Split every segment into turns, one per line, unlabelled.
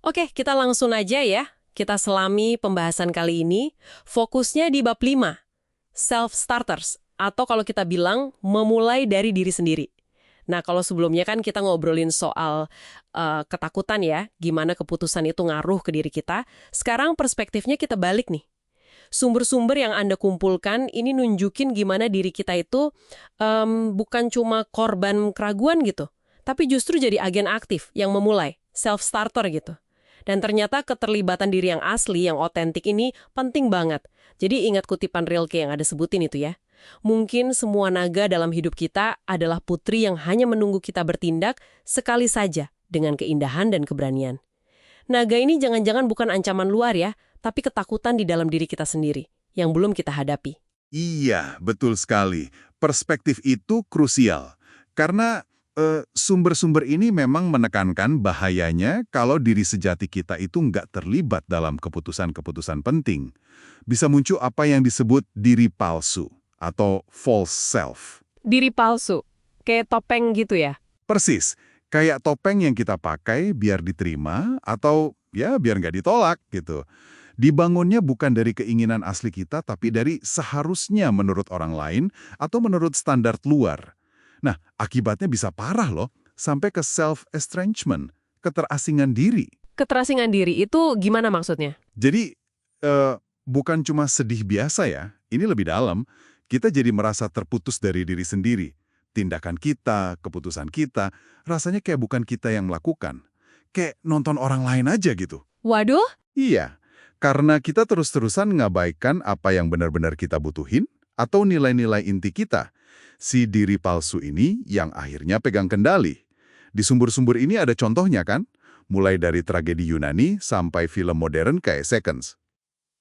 Oke, kita langsung aja ya. Kita selami pembahasan kali ini. Fokusnya di bab 5, self-starters. Atau kalau kita bilang, memulai dari diri sendiri. Nah, kalau sebelumnya kan kita ngobrolin soal ketakutan ya, gimana keputusan itu ngaruh ke diri kita. Sekarang perspektifnya kita balik nih. Sumber-sumber yang Anda kumpulkan ini nunjukin gimana diri kita itu bukan cuma korban keraguan gitu, tapi justru jadi agen aktif yang memulai, self-starter gitu. Dan ternyata keterlibatan diri yang asli, yang otentik ini penting banget. Jadi ingat kutipan Rilke yang ada sebutin itu ya. Mungkin semua naga dalam hidup kita adalah putri yang hanya menunggu kita bertindak sekali saja dengan keindahan dan keberanian. Naga ini jangan-jangan bukan ancaman luar ya, tapi ketakutan di dalam diri kita sendiri, yang belum kita hadapi.
Iya, betul sekali. Perspektif itu krusial. Karena sumber-sumber ini memang menekankan bahayanya kalau diri sejati kita itu nggak terlibat dalam keputusan-keputusan penting. Bisa muncul apa yang disebut diri palsu atau false self.
Diri palsu, kayak topeng gitu ya?
Persis, kayak topeng yang kita pakai biar diterima atau ya biar nggak ditolak gitu. Dibangunnya bukan dari keinginan asli kita, tapi dari seharusnya menurut orang lain atau menurut standar luar. Nah, akibatnya bisa parah loh, sampai ke self-estrangement, keterasingan diri.
Keterasingan diri itu gimana maksudnya?
Jadi, bukan cuma sedih biasa ya, ini lebih dalam. Kita jadi merasa terputus dari diri sendiri. Tindakan kita, keputusan kita, rasanya kayak bukan kita yang melakukan. Kayak nonton orang lain aja gitu.
Waduh,
Iya, karena kita terus-terusan ngabaikan apa yang benar-benar kita butuhin atau nilai-nilai inti kita. Si diri palsu ini yang akhirnya pegang kendali. Di sumber-sumber ini ada contohnya kan? Mulai dari tragedi Yunani sampai film modern kayak Seconds.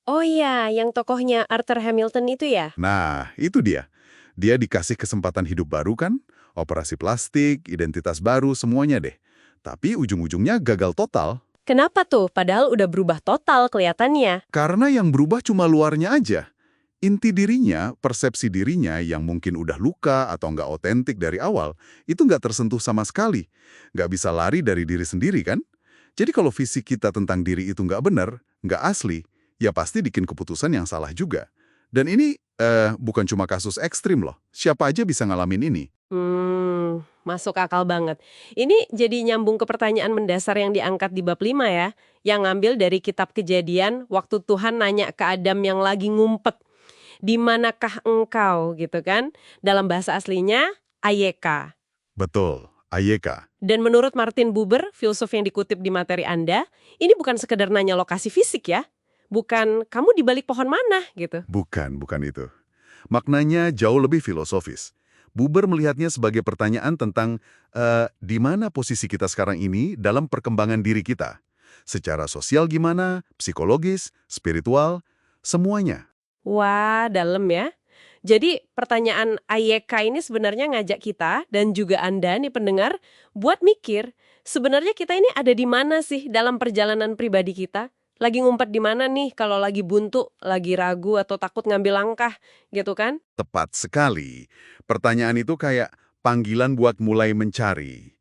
oh iya, yang tokohnya Arthur Hamilton itu ya?
Nah, itu dia. Dia dikasih kesempatan hidup baru kan? Operasi plastik, identitas baru, semuanya deh. Tapi ujung-ujungnya gagal total.
Kenapa tuh? Padahal udah berubah total kelihatannya.
Karena yang berubah cuma luarnya aja. Inti dirinya, persepsi dirinya yang mungkin udah luka atau nggak otentik dari awal, itu nggak tersentuh sama sekali. Nggak bisa lari dari diri sendiri kan? Jadi kalau visi kita tentang diri itu nggak benar, nggak asli, ya pasti bikin keputusan yang salah juga. Dan ini bukan cuma kasus ekstrim loh. Siapa aja bisa ngalamin ini.
Masuk akal banget. Ini jadi nyambung ke pertanyaan mendasar yang diangkat di bab 5 ya, yang ngambil dari kitab Kejadian waktu Tuhan nanya ke Adam yang lagi ngumpet, "Di manakah engkau?" gitu kan. Dalam bahasa aslinya, Ayeka.
Betul, Ayeka.
Dan menurut Martin Buber, filsuf yang dikutip di materi Anda, ini bukan sekedar nanya lokasi fisik ya. Bukan kamu di balik pohon mana gitu.
Bukan itu. Maknanya jauh lebih filosofis. Buber melihatnya sebagai pertanyaan tentang di mana posisi kita sekarang ini dalam perkembangan diri kita. Secara sosial gimana, psikologis, spiritual, semuanya.
Wah, dalam ya. Jadi pertanyaan Ayeka ini sebenarnya ngajak kita dan juga Anda nih pendengar buat mikir, sebenarnya kita ini ada di mana sih dalam perjalanan pribadi kita? Lagi ngumpet di mana nih kalau lagi buntu, lagi ragu atau takut ngambil langkah gitu kan?
Tepat sekali. Pertanyaan itu kayak panggilan buat mulai mencari.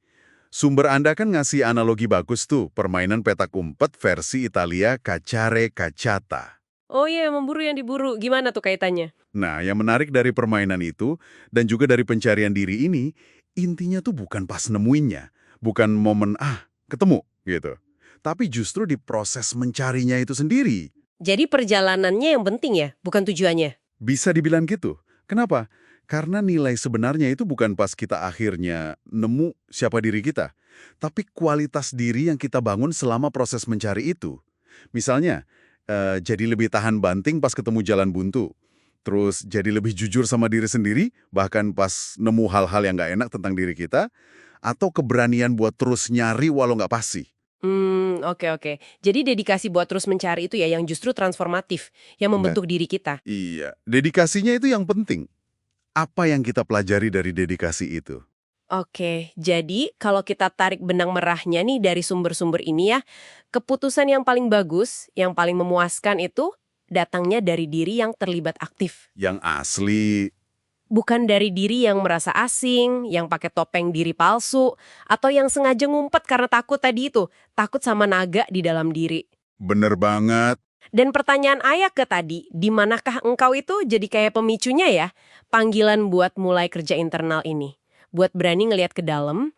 Sumber Anda kan ngasih analogi bagus tuh, permainan petak umpet versi Italia Cacciare Cacciata.
Oh iya, memburu yang diburu. Gimana tuh kaitannya?
Nah, yang menarik dari permainan itu, dan juga dari pencarian diri ini, intinya tuh bukan pas nemuinnya. Bukan momen, ketemu, gitu. Tapi justru di proses mencarinya itu sendiri.
Jadi perjalanannya yang penting ya, bukan tujuannya.
Bisa dibilang gitu. Kenapa? Karena nilai sebenarnya itu bukan pas kita akhirnya nemu siapa diri kita, tapi kualitas diri yang kita bangun selama proses mencari itu. Misalnya, jadi lebih tahan banting pas ketemu jalan buntu. Terus jadi lebih jujur sama diri sendiri, bahkan pas nemu hal-hal yang nggak enak tentang diri kita, atau keberanian buat terus nyari walau nggak pasti.
Oke. Jadi dedikasi buat terus mencari itu ya yang justru transformatif, yang
Nah,
membentuk diri kita.
iya, dedikasinya itu yang penting. Apa yang kita pelajari dari dedikasi itu?
Oke, jadi kalau kita tarik benang merahnya nih dari sumber-sumber ini ya, keputusan yang paling bagus, yang paling memuaskan itu datangnya dari diri yang terlibat aktif.
Yang asli,
Bukan dari diri yang merasa asing, yang pakai topeng diri palsu, atau yang sengaja ngumpet karena takut tadi itu, takut sama naga di dalam diri.
Bener banget.
Dan pertanyaan Ayake tadi, di manakah engkau itu jadi kayak pemicunya ya? Panggilan buat mulai kerja internal ini. Buat berani ngelihat ke dalam,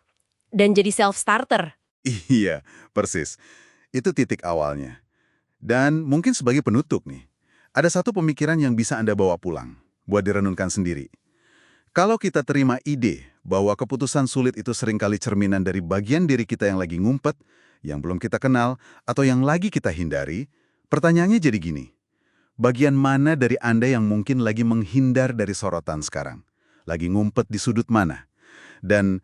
dan jadi self-starter.
Iya, persis. Itu titik awalnya. Dan mungkin sebagai penutup nih, ada satu pemikiran yang bisa Anda bawa pulang, buat direnungkan sendiri. Kalau kita terima ide bahwa keputusan sulit itu seringkali cerminan dari bagian diri kita yang lagi ngumpet, yang belum kita kenal, atau yang lagi kita hindari, pertanyaannya jadi gini, bagian mana dari Anda yang mungkin lagi menghindar dari sorotan sekarang? Lagi ngumpet di sudut mana? Dan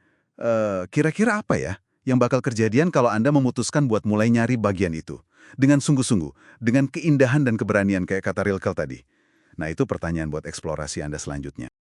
kira-kira apa ya yang bakal kejadian kalau Anda memutuskan buat mulai nyari bagian itu? Dengan sungguh-sungguh, dengan keindahan dan keberanian kayak kata Rilke tadi. Nah, itu pertanyaan buat eksplorasi Anda selanjutnya.